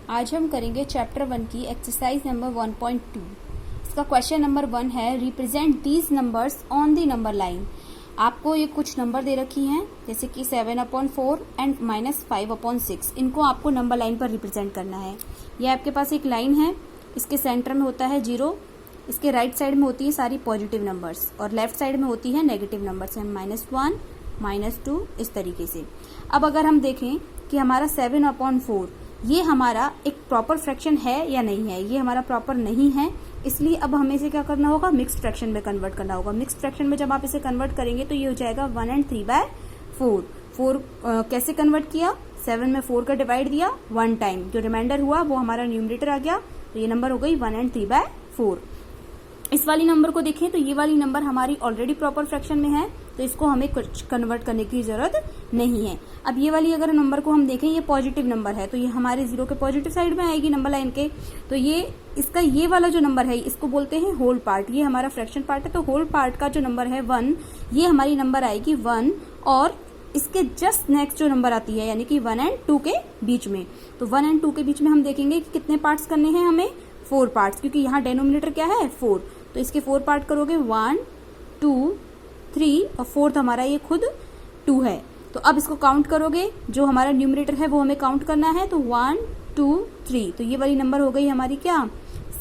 आज हम करेंगे चैप्टर 1 की एक्सरसाइज नंबर 1.2। इसका क्वेश्चन नंबर 1 है represent these numbers on the number line. आपको ये कुछ नंबर दे रखी हैं जैसे कि 7/4 एंड -5/6। इनको आपको नंबर लाइन पर रिप्रेजेंट करना है। ये आपके पास एक लाइन है, इसके सेंटर में होता है 0, इसके राइट साइड में होती है सारी पॉजिटिव नंबर्स और लेफ्ट साइड में होती है नेगेटिव नंबर्स, -1 -2 इस तरीके से। अब अगर हम देखें कि हमारा 7/4 ये हमारा एक प्रॉपर फ्रैक्शन है या नहीं है, ये हमारा प्रॉपर नहीं है, इसलिए अब हमें इसे क्या करना होगा, मिक्स्ड फ्रैक्शन में कन्वर्ट करना होगा। मिक्स्ड फ्रैक्शन में जब आप इसे कन्वर्ट करेंगे तो ये हो जाएगा 1 and 3/4। 4 कैसे कन्वर्ट किया, 7 में 4 का डिवाइड दिया 1 टाइम, जो रिमाइंडर हुआ वो हमारा न्यूमरेटर आ गया, तो ये नंबर हो गई 1 and 3/4। इस वाली नंबर को देखें तो ये वाली नंबर हमारी ऑलरेडी प्रॉपर फ्रैक्शन में है, तो इसको हमें कुछ कन्वर्ट करने की जरूरत नहीं है। अब ये वाली अगर नंबर को हम देखें, ये पॉजिटिव नंबर है तो ये हमारे 0 के पॉजिटिव साइड में आएगी नंबर लाइन के, तो ये इसका ये वाला जो नंबर है इसको बोलते हैं होल पार्ट। ये हमारा फ्रैक्शन पार्ट है, तो होल पार्ट का जो नंबर है 1, ये हमारी नंबर आएगी 1 और इसके जस्ट नेक्स्ट जो नंबर आती है यानी कि 1 and 2 के बीच में। तो 1 and 2 के बीच में हम देखेंगे कि कितने पार्ट्स करने हैं हमें, 4 पार्ट्स, क्योंकि यहाँ डेनोमिनेटर क्या है 4, तो इसके 4 पार्ट करोगे 1 2 3 और 4th हमारा ये खुद 2 है। तो अब इसको काउंट करोगे, जो हमारा न्यूमरेटर है वो हमें काउंट करना है, तो 1 2 3, तो ये वाली नंबर हो गई हमारी क्या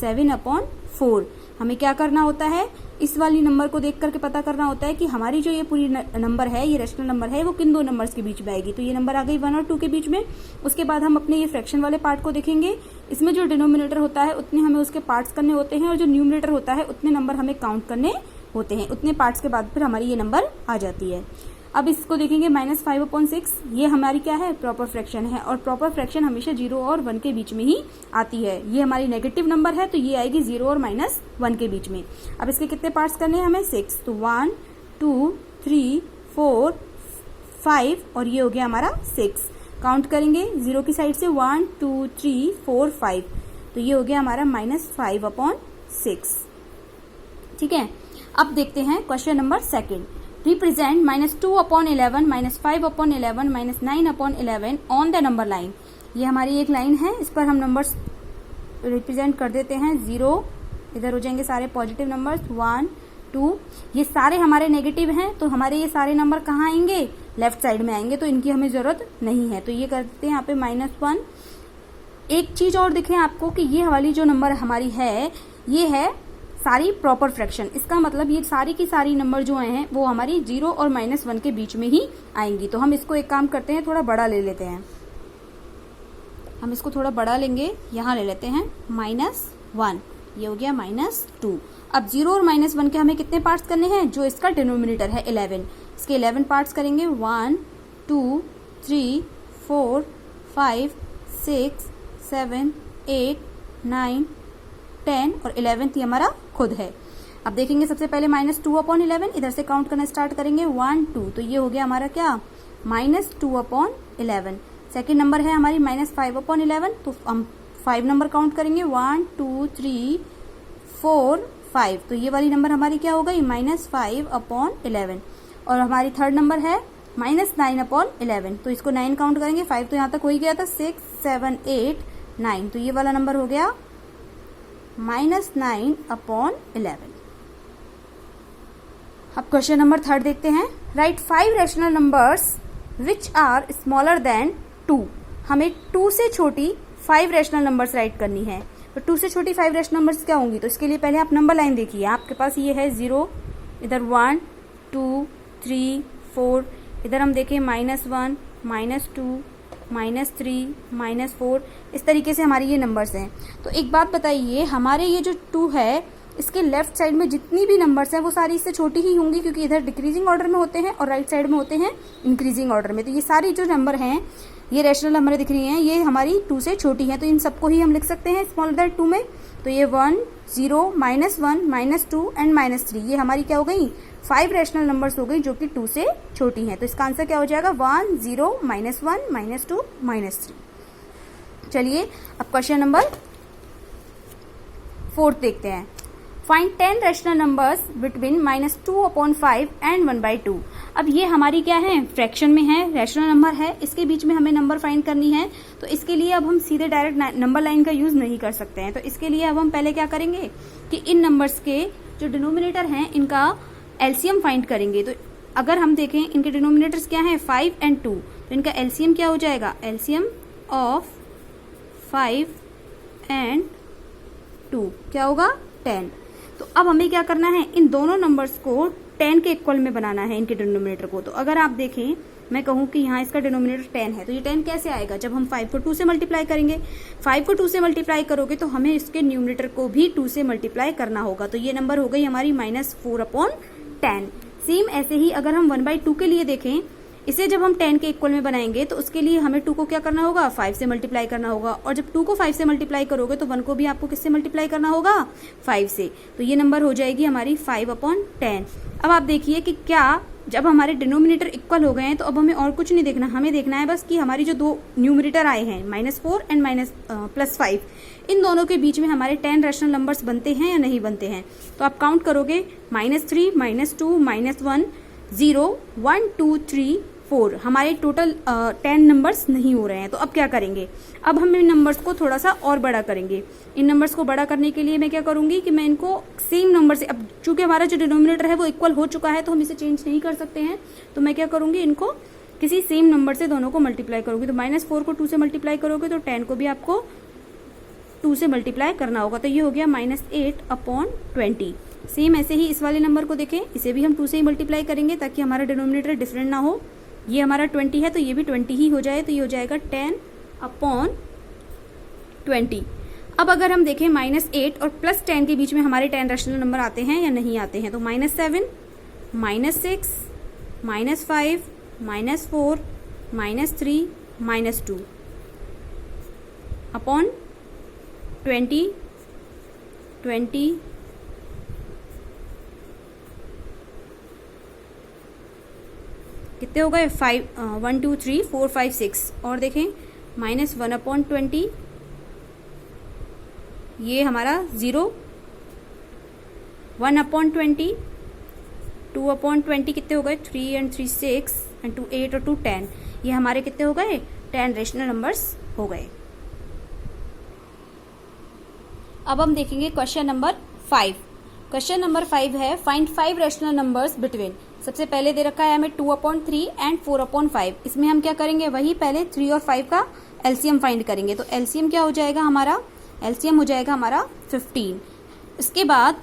7/4। हमें क्या करना होता है, इस वाली नंबर को देख करके पता करना होता है कि हमारी जो ये पूरी नंबर है, ये रेशनल नंबर है, वो किन दो नंबर्स के बीच में आएगी। तो ये नंबर आ गई 1 और 2 के बीच में। उसके बाद हम अपने ये फ्रैक्शन वाले पार्ट को देखेंगे, इसमें जो डिनोमिनेटर होता है उतने हमें उसके पार्ट्स करने होते हैं और जो न्यूमरेटर होता है उतने नंबर हमें काउंट करने होते हैं। उतने पार्ट्स के बाद फिर हमारी ये नंबर आ जाती है। अब इसको देखेंगे -5/6, ये हमारी क्या है, प्रॉपर फ्रैक्शन है और प्रॉपर फ्रैक्शन हमेशा 0 और 1 के बीच में ही आती है। ये हमारी नेगेटिव नंबर है तो ये आएगी 0 और -1 के बीच में। अब इसके कितने पार्ट्स करने हैं हमें, 6, तो 1 2 3 4 5 और ये हो गया हमारा 6। काउंट करेंगे 0 की साइड से 1 2 3 4 5, तो ये हो गया हमारा -5/6। ठीक है। अब देखते हैं question number 2। Represent -2/11 -5/11 -9/11 on the number line. ये हमारी एक लाइन है, इस पर हम नंबर्स रिप्रेजेंट कर देते हैं। 0 इधर हो जाएंगे सारे पॉजिटिव नंबर्स, 1 2, ये सारे हमारे नेगेटिव हैं, तो हमारे ये सारे नंबर कहाँ आएंगे, लेफ्ट साइड में आएंगे, तो इनकी हमें जरूरत नहीं है। तो ये कर देते हैं यहाँ पे -1। एक चीज और दिखे आपको कि ये वाली जो नंबर हमारी है ये है सारी प्रॉपर फ्रैक्शन। इसका मतलब ये सारी की सारी नंबर जो हैं वो हमारी 0 और -1 के बीच में ही आएंगी। तो हम इसको एक काम करते हैं, थोड़ा बड़ा ले लेते हैं, हम इसको थोड़ा बड़ा लेंगे, यहाँ ले लेते हैं -1, ये हो गया -2। अब 0 और -1 के हमें कितने पार्ट्स करने हैं, जो इसका डिनोमिनेटर है 11, इसके 11 पार्ट्स करेंगे, 1 2 3 4 5 6 7 8 9 10 और 11th हमारा खुद है। अब देखेंगे सबसे पहले -2/11, इधर से काउंट करना स्टार्ट करेंगे 1 2, तो ये हो गया हमारा क्या -2/11। सेकेंड नंबर है हमारी -5/11, तो हम 5 नंबर काउंट करेंगे, 1 2 3 4 5, तो ये वाली नंबर हमारी क्या हो गई -5/11। और हमारी थर्ड नंबर है -9/11, तो इसको 9 काउंट करेंगे, 5 तो यहाँ तक हो ही गया था, 6 7 8 9, तो ये वाला नंबर हो गया -9/11। अब क्वेश्चन नंबर 3 देखते हैं। Right 5 rational numbers which are smaller than 2। हमें 2 से छोटी 5 रैशनल नंबर्स राइट करनी है। तो 2 से छोटी 5 रैशनल नंबर्स क्या होंगी, तो इसके लिए पहले आप नंबर लाइन देखिए। आपके पास ये है 0, इधर 1 2 3 4, इधर हम देखें -1 -2 -3 -4, इस तरीके से हमारी ये नंबर्स हैं। तो एक बात बताइए, हमारे ये जो 2 है इसके लेफ्ट साइड में जितनी भी नंबर्स हैं वो सारी इससे छोटी ही होंगी, क्योंकि इधर डिक्रीजिंग ऑर्डर में होते हैं और राइट साइड में होते हैं इंक्रीजिंग ऑर्डर में। तो ये सारी जो नंबर हैं, ये रैशनल नंबर दिख रही हैं, ये हमारी 2 से छोटी हैं, तो इन सबको ही हम लिख सकते हैं स्मॉलर देन 2 में। तो ये 1 0 -1 -2 एंड -3, ये हमारी क्या हो गई 5 रैशनल नंबर्स हो गई जो कि 2 से छोटी हैं। तो इसका आंसर क्या हो जाएगा 1 0 -1 -2 -3। चलिए अब क्वेश्चन नंबर 4 देखते हैं। Find 10 rational numbers between -2/5 and 1/2। अब ये हमारी क्या है, फ्रैक्शन में है, रैशनल नंबर है, इसके बीच में हमें नंबर फाइंड करनी है। तो इसके लिए अब हम सीधे डायरेक्ट नंबर लाइन का यूज नहीं कर सकते हैं। तो इसके लिए अब हम पहले क्या करेंगे कि इन नंबर्स के जो डिनोमिनेटर हैं इनका एलसीएम फाइंड करेंगे। तो अगर हम देखें इनके डिनोमिनेटर्स क्या हैं, 5 एंड 2, तो इनका एलसीएम क्या हो जाएगा, एलसीएम ऑफ 5 एंड 2 क्या होगा, 10। तो अब हमें क्या करना है, इन दोनों नंबर्स को 10 के इक्वल में बनाना है, इनके डिनोमिनेटर को। तो अगर आप देखें, मैं कहूं कि यहाँ इसका डिनोमिनेटर 10 है, तो ये 10 कैसे आएगा, जब हम 5 को 2 से मल्टीप्लाई करेंगे। 5 को 2 से मल्टीप्लाई करोगे तो हमें इसके न्यूमिनेटर को भी 2 से मल्टीप्लाई करना होगा। तो ये नंबर हो गई हमारी -4/10। सेम ऐसे ही अगर हम 1/2 के लिए देखें, इसे जब हम 10 के इक्वल में बनाएंगे तो उसके लिए हमें 2 को क्या करना होगा, 5 से मल्टीप्लाई करना होगा। और जब 2 को 5 से मल्टीप्लाई करोगे तो 1 को भी आपको किससे मल्टीप्लाई करना होगा, 5 से। तो ये नंबर हो जाएगी हमारी 5/10। अब आप देखिए कि क्या जब हमारे डिनोमिनेटर इक्वल हो गए हैं तो अब हमें और कुछ नहीं देखना, हमें देखना है बस कि हमारी जो दो न्यूमिनेटर आए हैं -4 एंड +5, इन दोनों के बीच में हमारे 10 रैशनल नंबर्स बनते हैं या नहीं बनते हैं। तो आप काउंट करोगे, -3, -2, -1, 0, 1, 2, 3, 4, हमारे टोटल 10 नंबर्स नहीं हो रहे हैं। तो अब क्या करेंगे, अब हम इन नंबर्स को थोड़ा सा और बड़ा करेंगे। इन नंबर्स को बड़ा करने के लिए मैं क्या करूंगी कि मैं इनको सेम नंबर से, अब चूंकि हमारा जो डिनोमिनेटर है वो इक्वल हो चुका है तो हम इसे चेंज नहीं कर सकते हैं। तो मैं क्या करूंगी, इनको किसी सेम नंबर से दोनों को मल्टीप्लाई करूंगी। तो -4 को 2 से मल्टीप्लाई करोगे तो 10 को भी आपको 2 से मल्टीप्लाई करना होगा। तो ये हो गया -8/20। सेम ऐसे ही इस वाले नंबर को देखें, इसे भी हम 2 से ही मल्टीप्लाई करेंगे ताकि हमारा डिनोमिनेटर डिफरेंट ना हो। ये हमारा 20 है तो ये भी 20 ही हो जाए, तो ये हो जाएगा 10/20। अब अगर हम देखें -8 और +10 के बीच में हमारे 10 रैशनल नंबर आते हैं या नहीं आते हैं। तो -7, -6, -5, -4, -3, -2 अपॉन 20, 20, कितने हो गए, 1, 2, 3, 4, 5, 6। और देखें -1/20, ये हमारा 0, 1/20, 2/20 कितने हो गए, 3 एंड 3 6 एंड 2 8 और 2 10। ये हमारे कितने हो गए, 10 रैशनल नंबर्स हो गए। अब हम देखेंगे क्वेश्चन नंबर 5। क्वेश्चन नंबर 5 है, फाइंड 5 रैशनल नंबर्स बिटवीन। सबसे पहले दे रखा है हमें 2/3 एंड 4/5। इसमें हम क्या करेंगे, वही पहले 3 और 5 का एलसीएम फाइंड करेंगे। तो एलसीएम क्या हो जाएगा हमारा, एलसीएम हो जाएगा हमारा 15। इसके बाद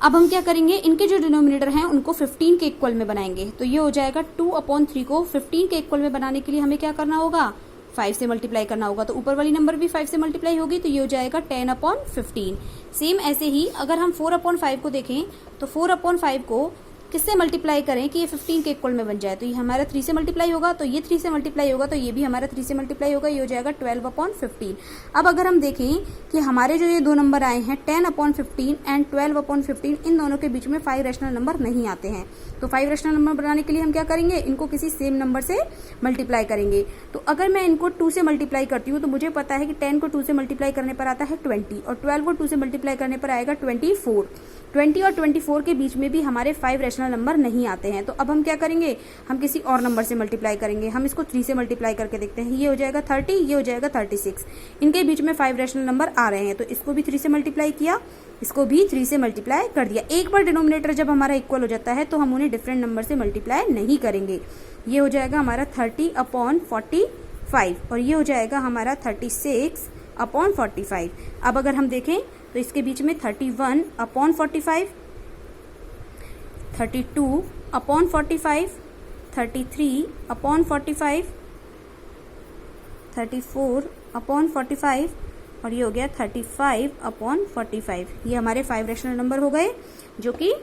अब हम क्या करेंगे, इनके जो डिनोमिनेटर हैं उनको 15 के इक्वल में बनाएंगे। तो ये हो जाएगा 2/3 को 15 के इक्वल में बनाने के लिए हमें क्या करना होगा, 5 से मल्टीप्लाई करना होगा। तो ऊपर वाली नंबर भी 5 से मल्टीप्लाई होगी, तो ये हो जाएगा 10/15। सेम ऐसे ही अगर हम 4/5 को देखें तो 4/5 को किससे मल्टीप्लाई करें कि ये 15 के इक्वल में बन जाए। तो ये हमारा 3 से मल्टीप्लाई होगा, तो ये 3 से मल्टीप्लाई होगा, तो ये भी हमारा 3 से मल्टीप्लाई होगा, ये हो जाएगा 12/15। अब अगर हम देखें कि हमारे जो ये दो नंबर आए हैं 10/15 एंड 12/15, इन दोनों के बीच में 5 रैशनल नंबर नहीं आते हैं। तो 5 रैशनल नंबर बनाने के लिए हम क्या करेंगे, इनको किसी सेम नंबर से मल्टीप्लाई करेंगे। तो अगर मैं इनको 2 से मल्टीप्लाई करती हूँ तो मुझे पता है कि 10 को 2 से मल्टीप्लाई करने पर आता है 20 और 12 को 2 से मल्टीप्लाई करने पर आएगा 24। 20 और 24 के बीच में भी हमारे 5 रैशनल नंबर नहीं आते हैं। तो अब हम क्या करेंगे, हम किसी और नंबर से मल्टीप्लाई करेंगे। हम इसको 3 से मल्टीप्लाई करके देखते हैं, ये हो जाएगा 30, ये हो जाएगा 36। इनके बीच में 5 रैशनल नंबर आ रहे हैं, तो इसको भी 3 से मल्टीप्लाई किया, इसको भी 3 से मल्टीप्लाई कर दिया। एक बार डिनोमिनेटर जब हमारा इक्वल हो जाता है तो हम उन्हें डिफरेंट नंबर से मल्टीप्लाई नहीं करेंगे। ये हो जाएगा हमारा 30/45 और ये हो जाएगा हमारा 36/45। अब अगर हम देखें तो इसके बीच में 31/45, 32/45, 33/45, 34/45 और ये हो गया 35/45। ये हमारे 5 रैशनल नंबर हो गए जो कि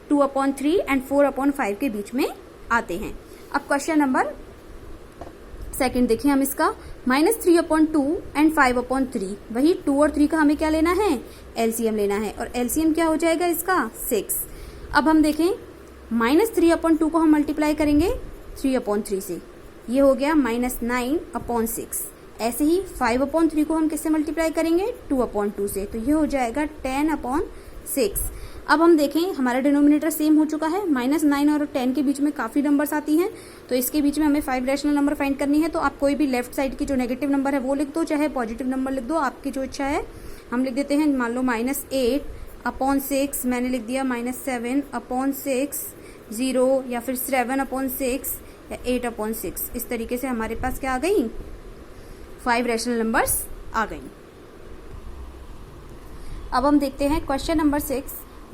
2/3 एंड 4/5 के बीच में आते हैं। अब क्वेश्चन नंबर 2 देखिए हम इसका, -3/2 एंड 5/3। वही 2 और 3 का हमें क्या लेना है, एलसीएम लेना है और एलसीएम क्या हो जाएगा इसका 6। अब हम देखें -3/2 को हम मल्टीप्लाई करेंगे 3/3 से, ये हो गया -9/6। ऐसे ही 5/3 को हम किससे मल्टीप्लाई करेंगे, 2/2 से, तो ये हो जाएगा 10/6। अब हम देखें हमारा डिनोमिनेटर सेम हो चुका है, -9 और 10 के बीच में काफी नंबर्स आती हैं, तो इसके बीच में हमें 5 रैशनल नंबर फाइंड करनी है। तो आप कोई भी लेफ्ट साइड की जो नेगेटिव नंबर है वो लिख दो, चाहे पॉजिटिव नंबर लिख दो, आपकी जो इच्छा है। हम लिख देते हैं, मान लो -8/6, मैंने लिख दिया -7/6, 0 या फिर 7/6 या 8/6। इस तरीके से हमारे पास क्या आ गई, 5 रैशनल नंबर्स आ गई। अब हम देखते हैं question number 6,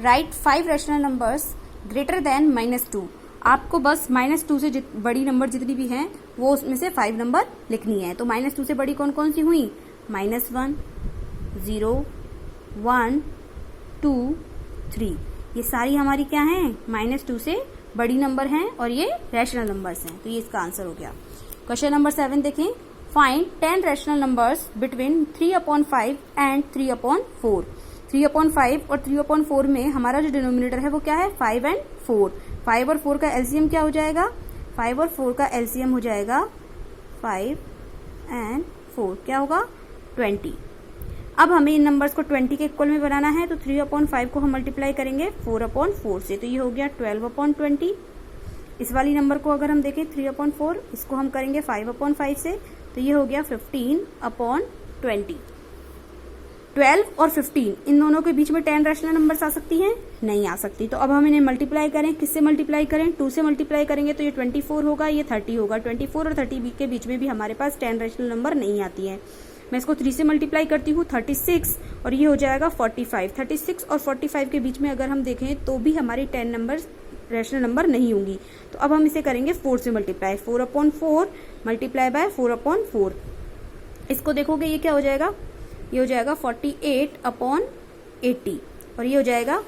right 5 rational numbers greater than -2। आपको बस -2 से बड़ी नंबर जितनी भी हैं वो उसमें से 5 नंबर लिखनी है। तो -2 से बड़ी कौन कौन सी हुई, -1, 0, 1, 2, 3। ये सारी हमारी क्या हैं, -2 से बड़ी नंबर हैं और ये रैशनल नंबर्स हैं। तो ये इसका आंसर हो गया। क्वेश्चन नंबर 7 देखें, find 10 rational numbers between 3/5 and 3/4। 3/5 और 3/4 में हमारा जो डिनोमिनेटर है वो क्या है, 5 और 4। 5 और 4 का एलसीएम क्या हो जाएगा, 5 और 4 का एलसीएम हो जाएगा 5 और 4, क्या होगा 20। अब हमें इन नंबर्स को 20 के इक्वल में बनाना है, तो 3/5 को हम मल्टीप्लाई करेंगे 4/4 से, तो ये हो गया 12/20। इस वाली नंबर को अगर हम देखें 3/4, इसको हम करेंगे 5/5 से, तो ये हो गया 15/20। 12 और 15 इन दोनों के बीच में 10 रैशनल नंबर्स आ सकती हैं, नहीं आ सकती। तो अब हम इन्हें मल्टीप्लाई करें, किससे मल्टीप्लाई करें, 2 से मल्टीप्लाई करेंगे तो ये 24 होगा, ये 30 होगा। 24 और 30 के बीच में भी हमारे पास 10 रैशनल नंबर नहीं आती है। मैं इसको 3 से मल्टीप्लाई करती हूँ, 36, और ये हो जाएगा 45। 36 और 45 के बीच में अगर हम देखें तो भी हमारी 10 नंबर रैशनल नंबर नहीं होंगी। तो अब हम इसे करेंगे 4 से मल्टीप्लाई, 4/4 मल्टीप्लाई बाय 4/4। इसको देखोगे ये क्या हो जाएगा, ये हो जाएगा 48/80 और ये हो जाएगा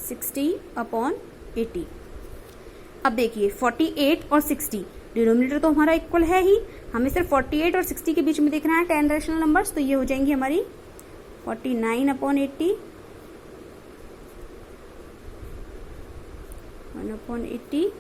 60/80। अब देखिए 48 और 60 डिनोमिनेटर तो हमारा इक्वल है ही, हमें सिर्फ 48 और 60 के बीच में देखना है 10 रैशनल नंबर्स। तो ये हो जाएंगी हमारी 49/80, 1/80,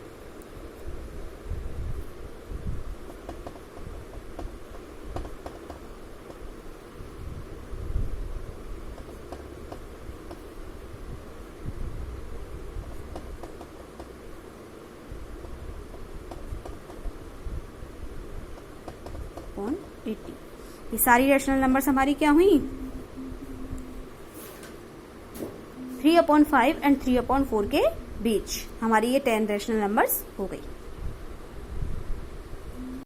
80। ये सारी रैशनल नंबर्स हमारी क्या हुई, 3/5 एंड 3/4 के बीच हमारी ये 10 रैशनल नंबर्स हो गई।